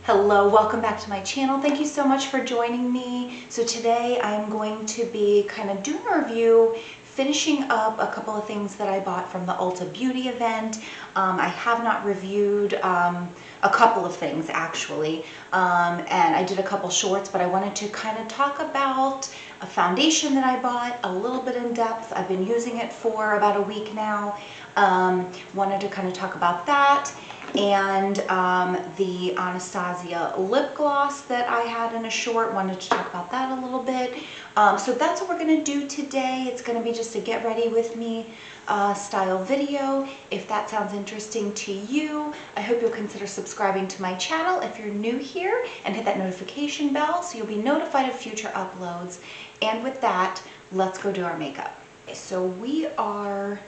Hello, welcome back to my channel. Thank you so much for joining me. So today I'm going to be kind of doing a review, finishing up a couple of things that I bought from the Ulta beauty event. I have not reviewed a couple of things actually, and I did a couple shorts, but I wanted to kind of talk about a foundation that I bought a little bit in depth. I've been using it for about a week now. Wanted to kind of talk about that, and the Anastasia lip gloss that I had in a short, wanted to talk about that a little bit. So that's what we're going to do today. It's going to be just a get ready with me style video. If that sounds interesting to you, I hope you'll consider subscribing to my channel if you're new here, and hit that notification bell so you'll be notified of future uploads. And with that, let's go do our makeup. Okay, so we are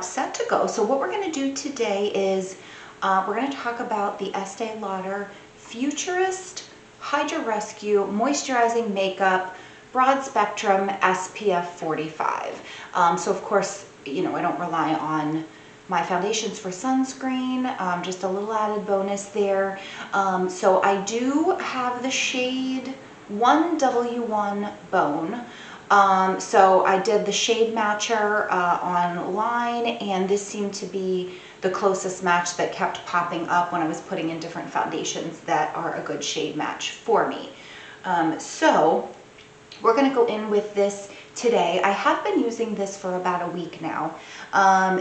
set to go. So what we're going to do today is we're going to talk about the Estee Lauder Futurist Hydra Rescue Moisturizing Makeup Broad Spectrum SPF 45. So of course, you know, I don't rely on my foundations for sunscreen, just a little added bonus there. So I do have the shade 1W1 Bone. So I did the shade matcher online, and this seemed to be the closest match that kept popping up when I was putting in different foundations that are a good shade match for me. So we're going to go in with this today. I have been using this for about a week now.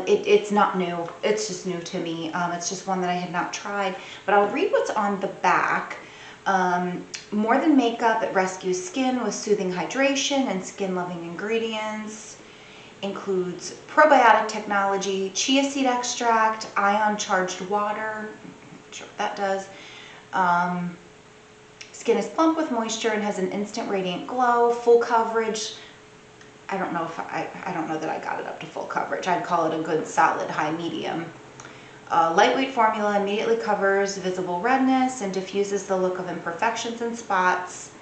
It's not new, it's just new to me. It's just one that I had not tried, but I'll read what's on the back. More than makeup, it rescues skin with soothing hydration and skin-loving ingredients. Includes probiotic technology, chia seed extract, ion-charged water. Not sure what that does. Skin is plump with moisture and has an instant radiant glow. Full coverage. I don't know that I got it up to full coverage. I'd call it a good solid high medium. Lightweight formula immediately covers visible redness and diffuses the look of imperfections and spots.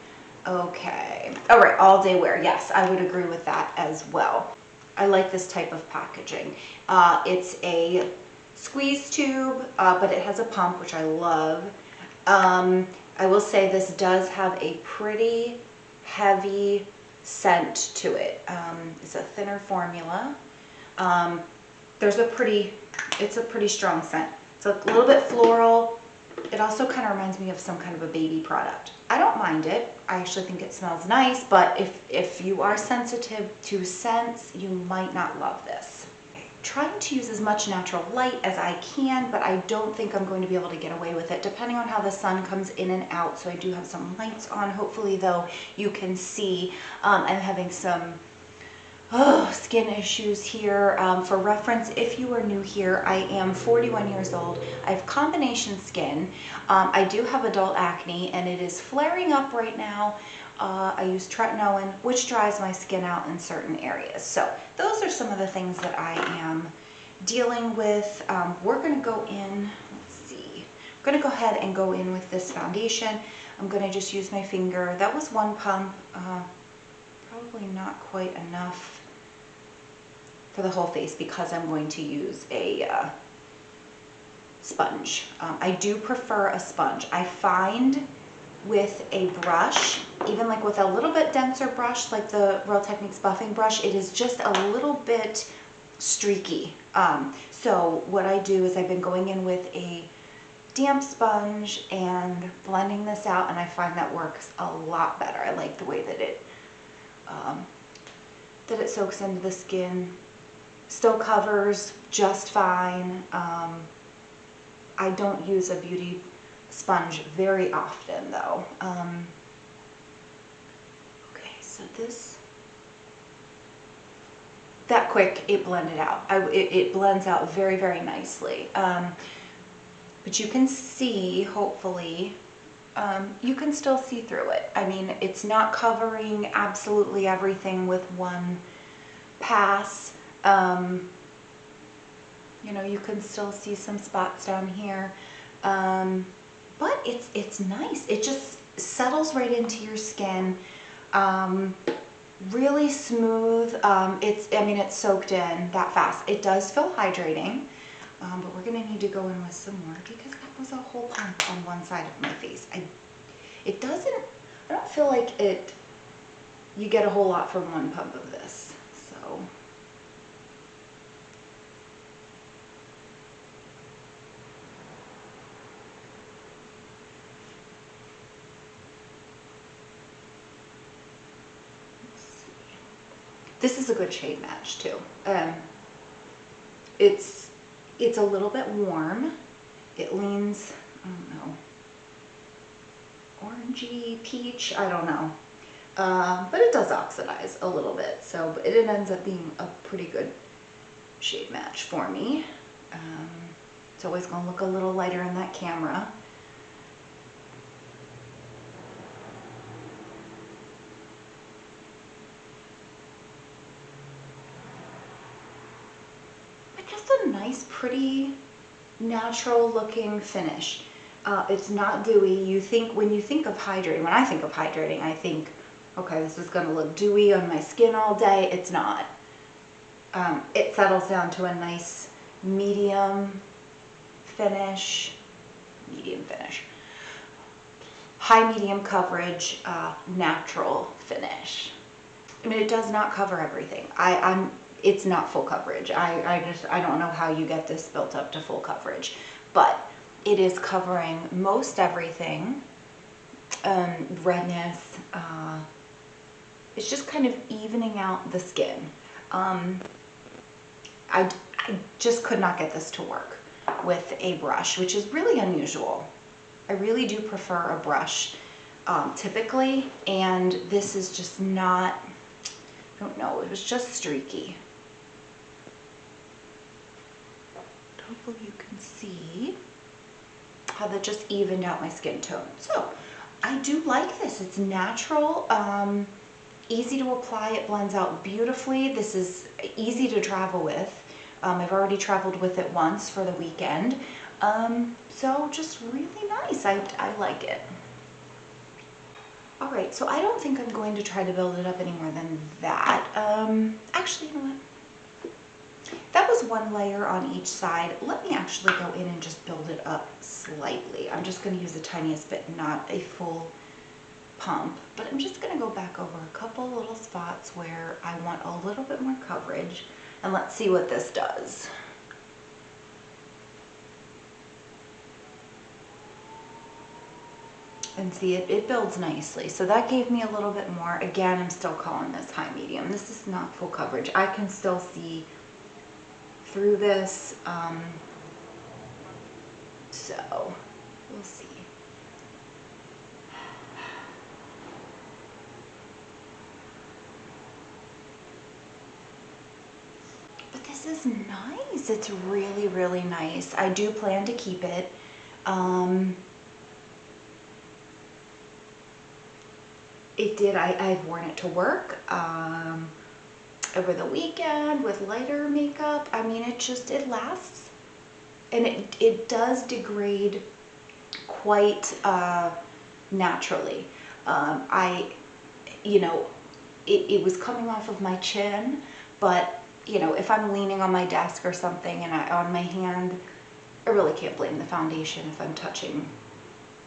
Okay. All right, all day wear. Yes, I would agree with that as well. I like this type of packaging. It's a squeeze tube, but it has a pump, which I love. I will say this does have a pretty heavy scent to it. It's a thinner formula. It's a pretty strong scent. It's a little bit floral. It also kind of reminds me of some kind of a baby product. I don't mind it. I actually think it smells nice, but if you are sensitive to scents, you might not love this. Trying to use as much natural light as I can, but I don't think I'm going to be able to get away with it depending on how the sun comes in and out. So I do have some lights on. Hopefully though you can see I'm having some skin issues here. For reference, if you are new here, I am 41 years old. I have combination skin. I do have adult acne, and it is flaring up right now. I use tretinoin, which dries my skin out in certain areas. So those are some of the things that I am dealing with. We're going to go in, let's see, I'm going to go ahead and go in with this foundation. I'm going to just use my finger. That was one pump, probably not quite enough for the whole face because I'm going to use a sponge. I do prefer a sponge. I find with a brush, even like with a little bit denser brush, like the Real Techniques buffing brush, it is just a little bit streaky. So what I do is I've been going in with a damp sponge and blending this out, and I find that works a lot better. I like the way that it soaks into the skin. Still covers just fine. I don't use a beauty sponge very often though. Okay, so that quick, it blended out. It blends out very, very nicely. But you can see, hopefully, you can still see through it. I mean, it's not covering absolutely everything with one pass. You know, you can still see some spots down here. But it's nice. It just settles right into your skin. Really smooth. I mean, it's soaked in that fast. It does feel hydrating. but we're gonna need to go in with some more because that was a whole pump on one side of my face. I don't feel like you get a whole lot from one pump of this, so. This is a good shade match too. It's a little bit warm. It leans, I don't know, orangey, peach, I don't know. But it does oxidize a little bit, so but it ends up being a pretty good shade match for me. It's always gonna look a little lighter in that camera. A nice, pretty, natural looking finish. It's not dewy. When you think of hydrating, when I think of hydrating, I think, okay, this is gonna look dewy on my skin all day. It's not. It settles down to a nice medium finish, high medium coverage, natural finish. I mean, it does not cover everything. It's not full coverage. I don't know how you get this built up to full coverage, but it is covering most everything. Redness, it's just kind of evening out the skin. I just could not get this to work with a brush, which is really unusual. I really do prefer a brush typically, and this is just not, I don't know, it was just streaky. Hopefully you can see how that just evened out my skin tone. So I do like this. It's natural, easy to apply. It blends out beautifully. This is easy to travel with. I've already traveled with it once for the weekend. So just really nice. I like it. All right, so I don't think I'm going to try to build it up any more than that. Actually, you know what? That was one layer on each side. Let me actually go in and just build it up slightly. I'm just going to use the tiniest bit, not a full pump, but I'm just going to go back over a couple little spots where I want a little bit more coverage, and let's see what this does. And see, it builds nicely. So that gave me a little bit more. Again, I'm still calling this high medium. This is not full coverage. I can still see through this, so we'll see. But this is nice. It's really, really nice. I do plan to keep it. I've worn it to work. Over the weekend with lighter makeup. I mean, it lasts, and it does degrade quite naturally. It was coming off of my chin, but if I'm leaning on my desk or something and on my hand, I really can't blame the foundation if I'm touching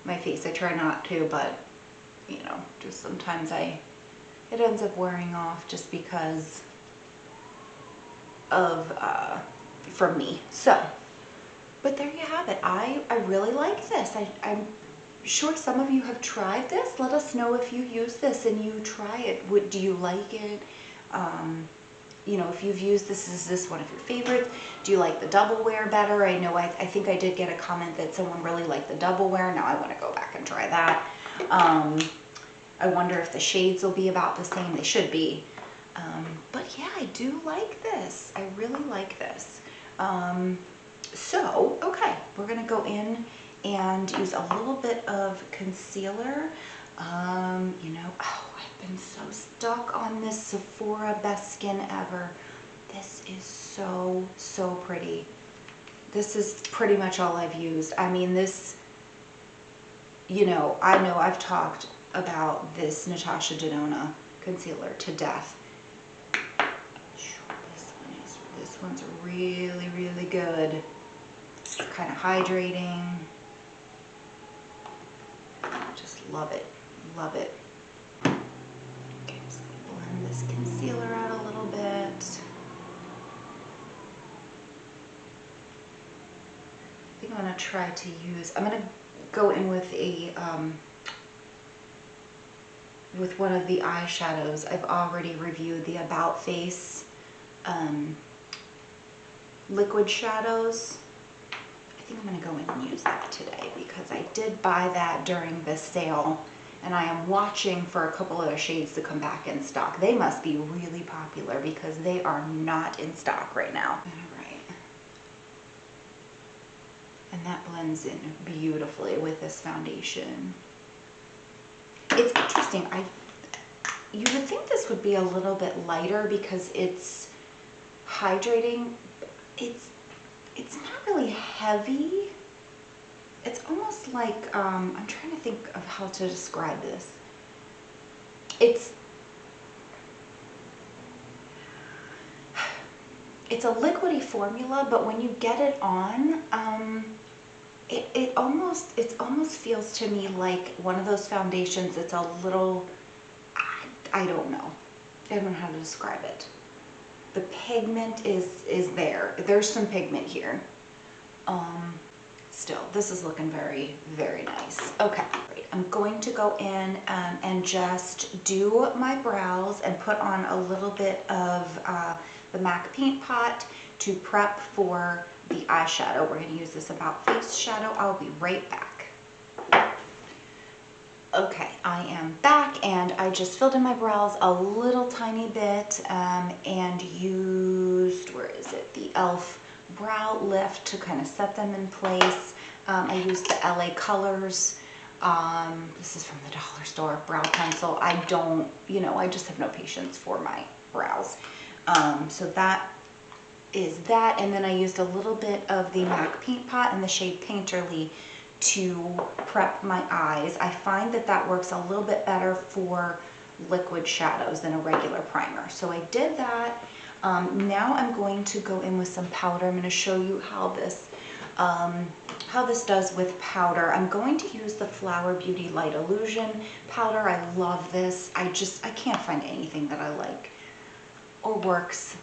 my face. I try not to, but just sometimes it ends up wearing off just because of from me. So, but there you have it. I really like this. I'm sure some of you have tried this. Let us know if you use this and you try it. Do you like it? If you've used this, is this one of your favorites? Do you like the double wear better? I know I think I did get a comment that someone really liked the double wear. Now I want to go back and try that. I wonder if the shades will be about the same. They should be. But yeah, I do like this. I really like this. So, okay, we're gonna go in and use a little bit of concealer. I've been so stuck on this Sephora Best Skin Ever. This is so, so pretty. This is pretty much all I've used. I mean, this, I know I've talked about this Natasha Denona concealer to death. This one's really, really good. It's kind of hydrating. Just love it. Love it. Okay, just gonna blend this concealer out a little bit. I think I'm gonna try to use, I'm gonna go in with a, with one of the eyeshadows. I've already reviewed the About Face liquid shadows. I think I'm gonna go in and use that today because I did buy that during this sale and I am watching for a couple other shades to come back in stock. They must be really popular because they are not in stock right now. All right. And that blends in beautifully with this foundation. It's interesting. You would think this would be a little bit lighter because it's hydrating. It's not really heavy. It's almost like, I'm trying to think of how to describe this. It's a liquidy formula, but when you get it on, it almost feels to me like one of those foundations. It's a little, I don't know. I don't know how to describe it. The pigment is there. There's some pigment here. Still, this is looking very, very nice. Okay, great. I'm going to go in and just do my brows and put on a little bit of the MAC Paint Pot to prep for the eyeshadow. We're going to use this About Face shadow. I'll be right back. Okay, I am back and I just filled in my brows a little tiny bit and used, where is it, the e.l.f. brow lift to kind of set them in place. I used the LA Colors, this is from the dollar store, brow pencil. I don't, I just have no patience for my brows. So that is that, and then I used a little bit of the MAC Paint Pot in the shade Painterly to prep my eyes. I find that works a little bit better for liquid shadows than a regular primer. So I did that. Now I'm going to go in with some powder. I'm going to show you how this does with powder. I'm going to use the Flower Beauty Light Illusion powder. I love this. I can't find anything that I like or works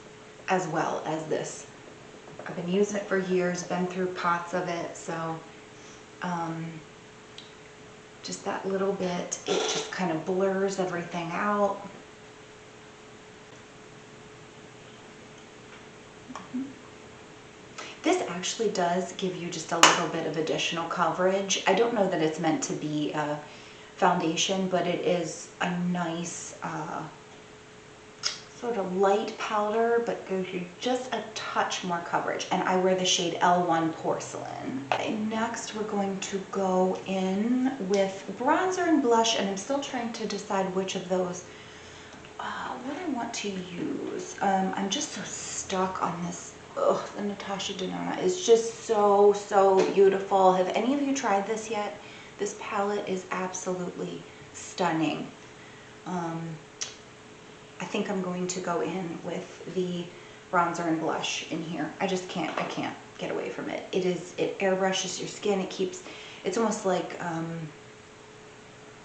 as well as this. I've been using it for years, been through pots of it, so just that little bit, it just kind of blurs everything out. This actually does give you just a little bit of additional coverage. I don't know that it's meant to be a foundation, but it is a nice sort of light powder, but gives you just a touch more coverage. And I wear the shade L1 Porcelain. Okay, next we're going to go in with bronzer and blush, and I'm still trying to decide which of those what I want to use. I'm just so stuck on this. Oh, the Natasha Denona is just so beautiful. Have any of you tried this yet? This palette is absolutely stunning. I think I'm going to go in with the bronzer and blush in here. I can't get away from it. It airbrushes your skin. It's almost like, oh,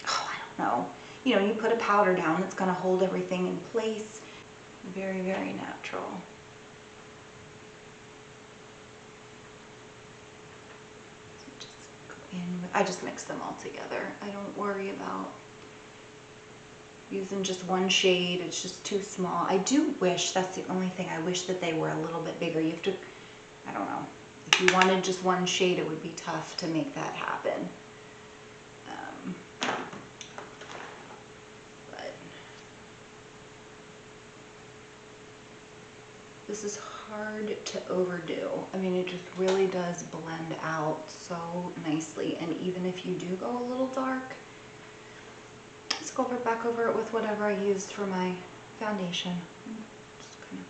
I don't know. You put a powder down, it's gonna hold everything in place. Very, very natural. So just go in with, I just mix them all together. I don't worry about using just one shade. It's just too small. I do wish, that's the only thing, I wish that they were a little bit bigger. You have to, I don't know, if you wanted just one shade, it would be tough to make that happen. But this is hard to overdo. I mean, it just really does blend out so nicely. And even if you do go a little dark, just go back over it with whatever I used for my foundation. Just kind of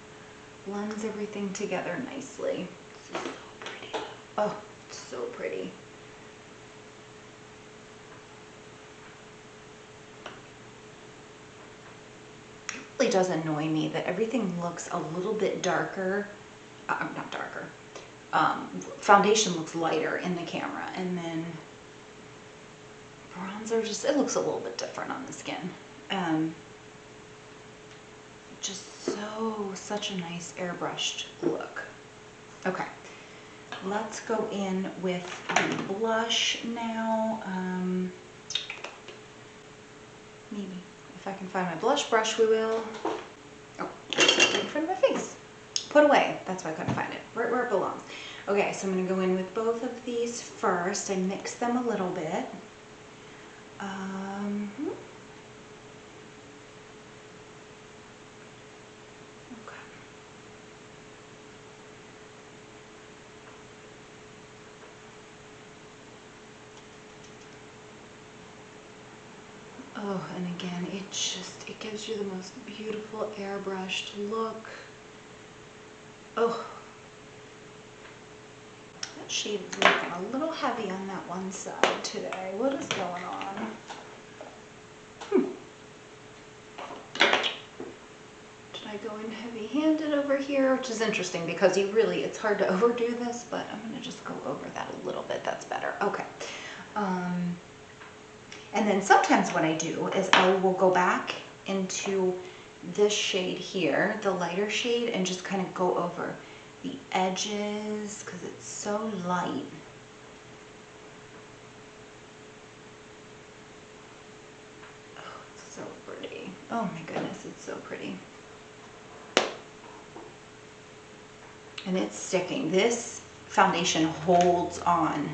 blends everything together nicely. This is so pretty. Oh, it's so pretty. It really does annoy me that everything looks a little bit darker. Not darker. foundation looks lighter in the camera, and then bronzer just, it looks a little bit different on the skin. Just such a nice airbrushed look. Okay, let's go in with the blush now. Maybe if I can find my blush brush, we will. Oh, it's right in front of my face. Put away. That's why I couldn't find it. Right where it belongs. Okay, so I'm going to go in with both of these first. I mix them a little bit. Okay. Oh, and again, it gives you the most beautiful airbrushed look. Oh, that shade is looking a little heavy on that one side today. What is going on? Should I go in heavy-handed over here? Which is interesting because it's hard to overdo this, but I'm going to just go over that a little bit. That's better. Okay. And then sometimes what I do is I will go back into this shade here, the lighter shade, and just kind of go over the edges because it's so light. Oh, it's so pretty. Oh my goodness, it's so pretty. And it's sticking. This foundation holds on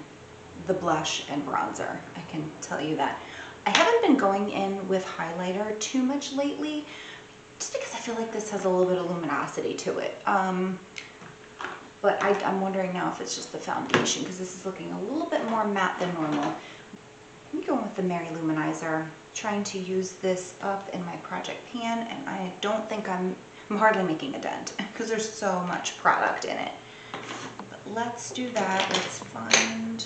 the blush and bronzer. I can tell you that. I haven't been going in with highlighter too much lately, just because I feel like this has a little bit of luminosity to it. But I'm wondering now if it's just the foundation, because this is looking a little bit more matte than normal. I'm going with the Mary Luminizer, trying to use this up in my project pan, and I don't think I'm hardly making a dent because there's so much product in it. But let's do that. Let's find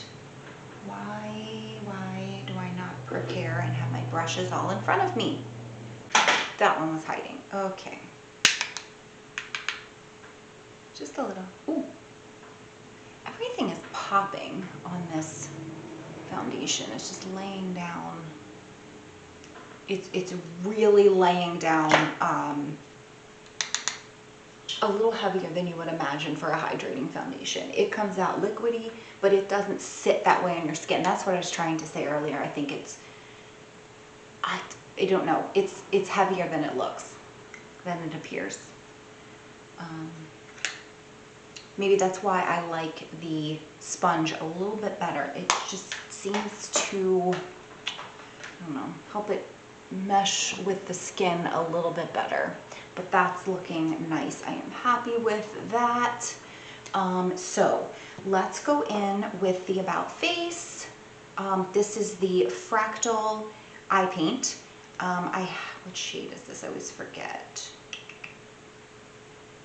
why do I not prepare and have my brushes all in front of me? That one was hiding. Okay. Just a little. Ooh. Everything is popping on this foundation. It's just laying down. It's really laying down a little heavier than you would imagine for a hydrating foundation. It comes out liquidy, but it doesn't sit that way on your skin. That's what I was trying to say earlier. I think I don't know. It's heavier than it looks, than it appears. Maybe that's why I like the sponge a little bit better. It just seems to, I don't know, help it mesh with the skin a little bit better. But that's looking nice. I am happy with that. So let's go in with the About Face. This is the Fractal Eye Paint. What shade is this? I always forget.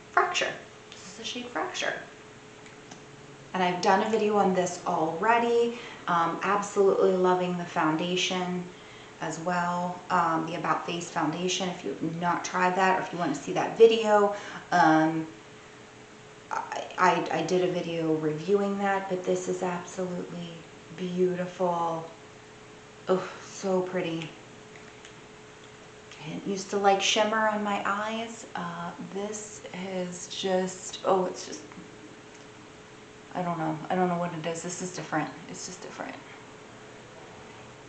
Fracture. This is the shade Fracture. And I've done a video on this already. Absolutely loving the foundation as well, the About Face foundation. If you've not tried that, or if you want to see that video, I did a video reviewing that, but this is absolutely beautiful. Oh, so pretty. I didn't used to like shimmer on my eyes. This is just, oh, it's just, I don't know what it is. This is different. It's just different.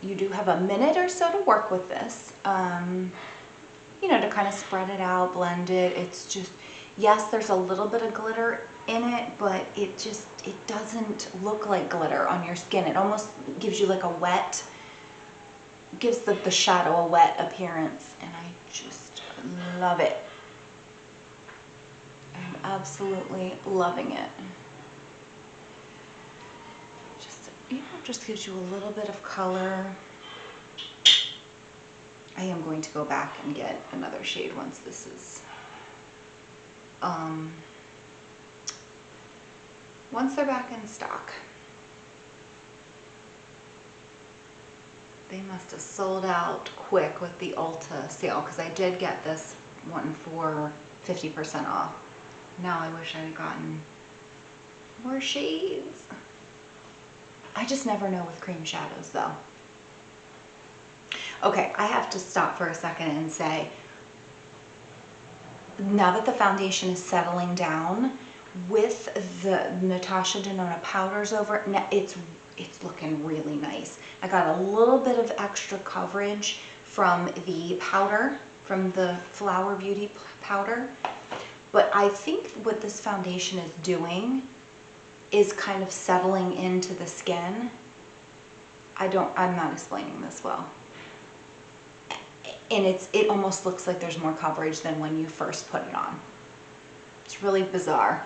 You do have a minute or so to work with this, you know, to kind of spread it out, blend it. It's just, yes, there's a little bit of glitter in it, but it doesn't look like glitter on your skin. It almost gives you like a wet, gives the shadow a wet appearance, and I just love it. I'm absolutely loving it. Just gives you a little bit of color. I am going to go back and get another shade once this is, once they're back in stock. They must have sold out quick with the Ulta sale, because I did get this one for 50% off. Now I wish I had gotten More shades. I just never know with cream shadows though. Okay, I have to stop for a second and say, now that the foundation is settling down with the Natasha Denona powders over it, it's looking really nice. I got a little bit of extra coverage from the powder, from the Flower Beauty powder, but I think what this foundation is doing is kind of settling into the skin. I'm not explaining this well. And it almost looks like there's more coverage than when you first put it on. It's really bizarre.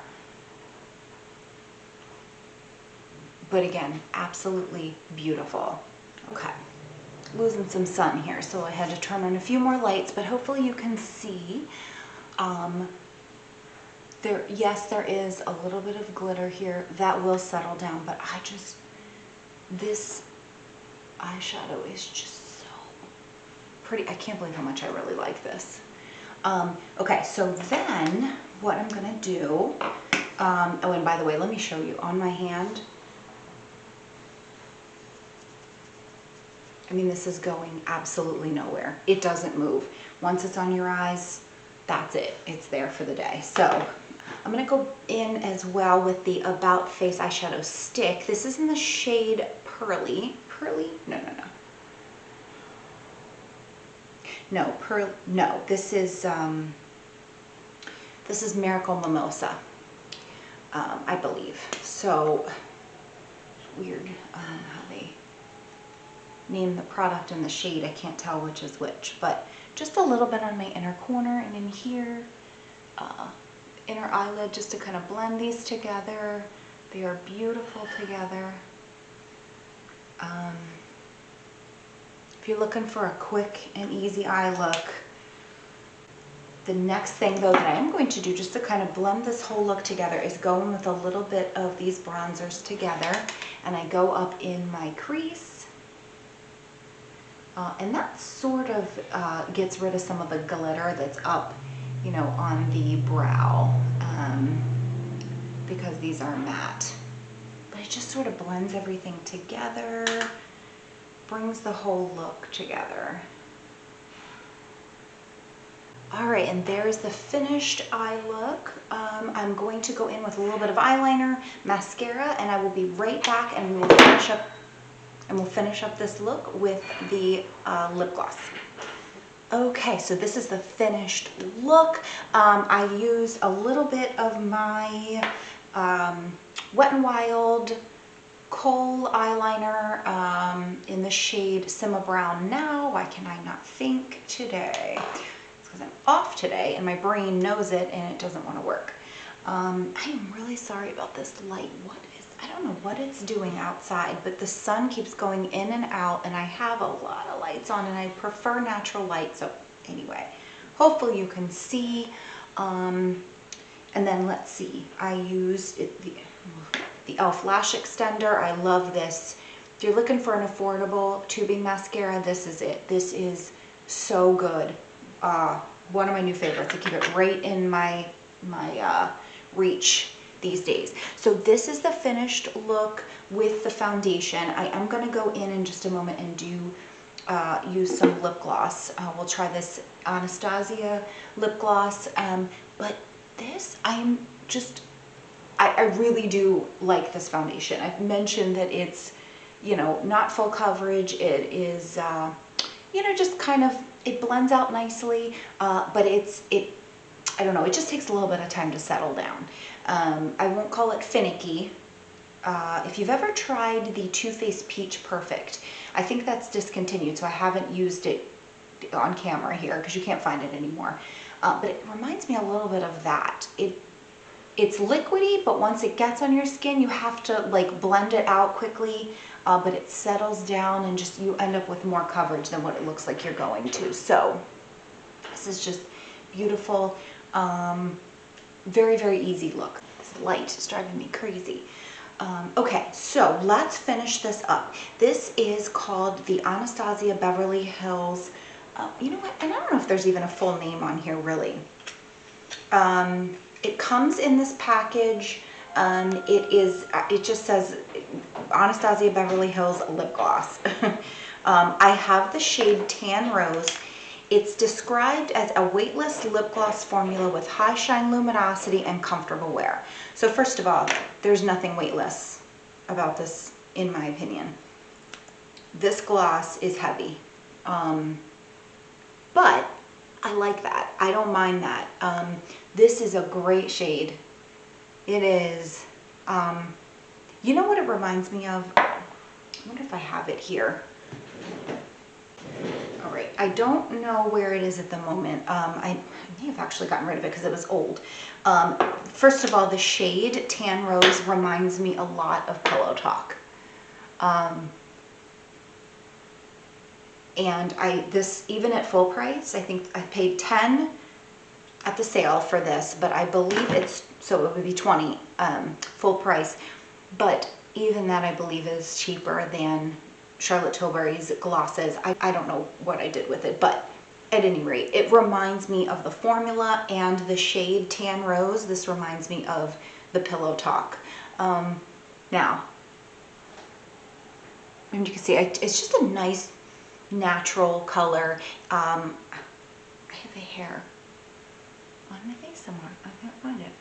But again, absolutely beautiful. Okay, losing some sun here, so I had to turn on a few more lights, but hopefully you can see. Yes, there is a little bit of glitter here. That will settle down, but this eyeshadow is just pretty. I can't believe how much I really like this. Okay, so then what I'm gonna do, oh, and by the way, let me show you on my hand. I mean, this is going absolutely nowhere. It doesn't move. Once it's on your eyes, that's it. It's there for the day. So I'm gonna go in as well with the About Face eyeshadow stick. This is in the shade Pearly. Pearly? No. No, this is Miracle Mimosa, I believe. So weird how they name the product and the shade. I can't tell which is which, but just a little bit on my inner corner and in here, inner eyelid, just to kind of blend these together. They are beautiful together. If you're looking for a quick and easy eye look, the next thing though that I am going to do just to kind of blend this whole look together is go in with a little bit of these bronzers together, and I go up in my crease, and that sort of gets rid of some of the glitter that's up, you know, on the brow, because these are matte, but it just sort of blends everything together. Brings the whole look together. All right, and there's the finished eye look. I'm going to go in with a little bit of eyeliner, mascara, and I will be right back, and we'll finish up this look with the lip gloss. Okay, so this is the finished look. I used a little bit of my Wet n Wild Kohl eyeliner in the shade Simma Brown Now. Why can I not think today? It's because I'm off today and my brain knows it and it doesn't want to work. I am really sorry about this light. I don't know what it's doing outside, but the sun keeps going in and out, and I have a lot of lights on, and I prefer natural light. So anyway, hopefully you can see. And then let's see, I used the e.l.f. Lash Extender. I love this. If you're looking for an affordable tubing mascara, this is it. This is so good. One of my new favorites. I keep it right in my reach these days. So this is the finished look with the foundation. I am going to go in just a moment and use some lip gloss. We'll try this Anastasia lip gloss. But this, I really do like this foundation. I've mentioned that it's, you know, not full coverage. It is, you know, just kind of, it blends out nicely, but I don't know, it just takes a little bit of time to settle down. I won't call it finicky. If you've ever tried the Too Faced Peach Perfect, I think that's discontinued, so I haven't used it on camera here because you can't find it anymore. But it reminds me a little bit of that. It's liquidy, but once it gets on your skin, you have to like blend it out quickly, but it settles down and just you end up with more coverage than what it looks like you're going to. So this is just beautiful. Very, very easy look. This light is driving me crazy. Okay, so let's finish this up. This is called the Anastasia Beverly Hills. You know what? And I don't know if there's even a full name on here, really. It comes in this package, It just says Anastasia Beverly Hills lip gloss. I have the shade Tan Rose. It's described as a weightless lip gloss formula with high shine luminosity and comfortable wear. So first of all, there's nothing weightless about this, in my opinion. This gloss is heavy, but I like that. I don't mind that. This is a great shade. It is, you know what it reminds me of? I wonder if I have it here. All right, I don't know where it is at the moment. I may have actually gotten rid of it because it was old. First of all, the shade Tan Rose reminds me a lot of Pillow Talk. And this, even at full price, I think I paid $10 at the sale for this, but I believe so it would be $20 full price. But even that, I believe, is cheaper than Charlotte Tilbury's glosses. I don't know what I did with it, but at any rate, it reminds me of the formula, and the shade Tan Rose, this reminds me of the Pillow Talk. Now, and you can see it's just a nice natural color. I have a hair on my face somewhere. I can't find it.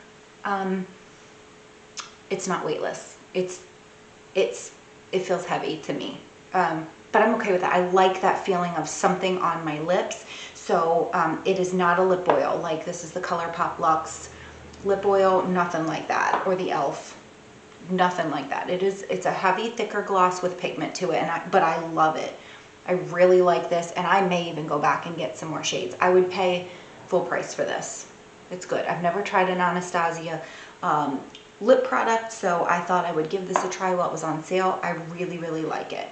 It's not weightless. It feels heavy to me. But I'm okay with that. I like that feeling of something on my lips. So it is not a lip oil. Like, this is the ColourPop Luxe lip oil, nothing like that. Or the e.l.f., nothing like that. It's a heavy, thicker gloss with pigment to it, but I love it. I really like this, and I may even go back and get some more shades. I would pay full price for this. It's good. I've never tried an Anastasia lip product, so I thought I would give this a try while it was on sale. I really, really like it.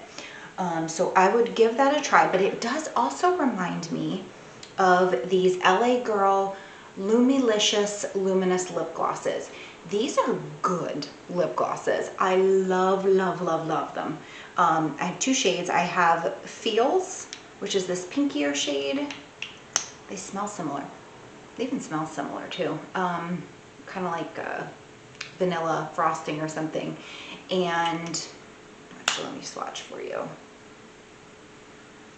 So I would give that a try, but it does also remind me of these LA Girl Lumilicious Luminous lip glosses. These are good lip glosses. I love, love, love, love them. I have two shades. I have Feels, which is this pinkier shade. They smell similar. They even smell similar too. Kind of like vanilla frosting or something. And actually, let me swatch for you.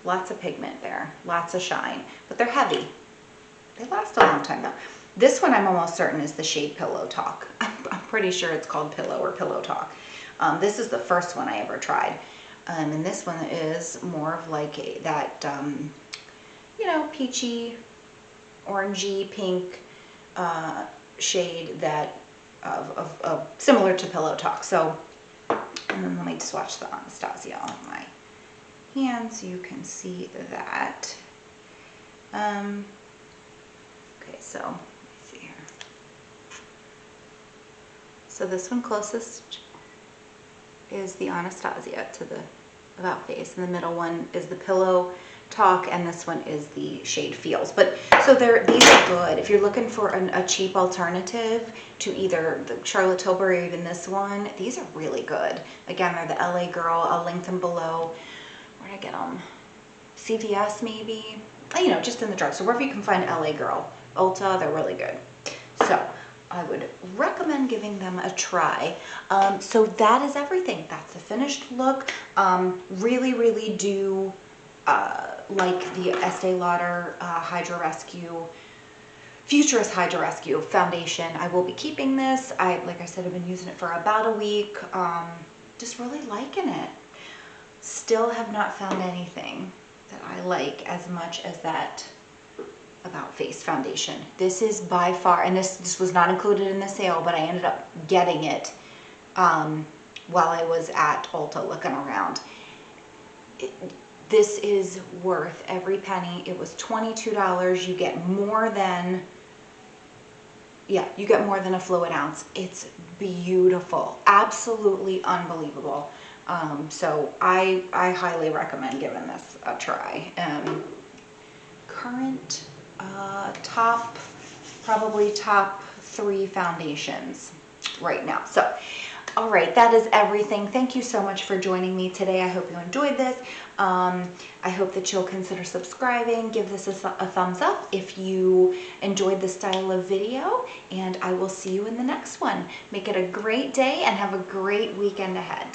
Lots of pigment there, lots of shine, but they're heavy. They last a long time though. This one I'm almost certain is the shade Pillow Talk. I'm pretty sure it's called Pillow or Pillow Talk. This is the first one I ever tried. And this one is more of like that, you know, peachy, orangey, pink shade that of similar to Pillow Talk. So, and then let me swatch the Anastasia on my hand so you can see that. Okay, so let me see here. So this one closest is the Anastasia to the About Face, and the middle one is the Pillow Talk, and this one is the shade Feels. But so these are good if you're looking for a cheap alternative to either the Charlotte Tilbury or even this one. These are really good. Again, they're the LA Girl. I'll link them below. Where'd I get them? CVS maybe? You know, just in the drugstore, wherever you can find LA Girl. Ulta, they're really good. So I would recommend giving them a try. So that is everything. That's the finished look. Really, really do like the Estee Lauder Hydra Rescue, Futurist Hydra Rescue foundation. I will be keeping this. Like I said, I've been using it for about a week. Just really liking it. Still have not found anything that I like as much as that About Face foundation. This is by far, and this was not included in the sale, but I ended up getting it while I was at Ulta looking around. This is worth every penny. It was $22. You get more than, you get more than a fluid ounce. It's beautiful, absolutely unbelievable. So I highly recommend giving this a try. Current probably top 3 foundations right now. So All right, that is everything. Thank you so much for joining me today. I hope you enjoyed this. I hope that you'll consider subscribing. Give this a thumbs up if you enjoyed this style of video, and I will see you in the next one. Make it a great day and have a great weekend ahead.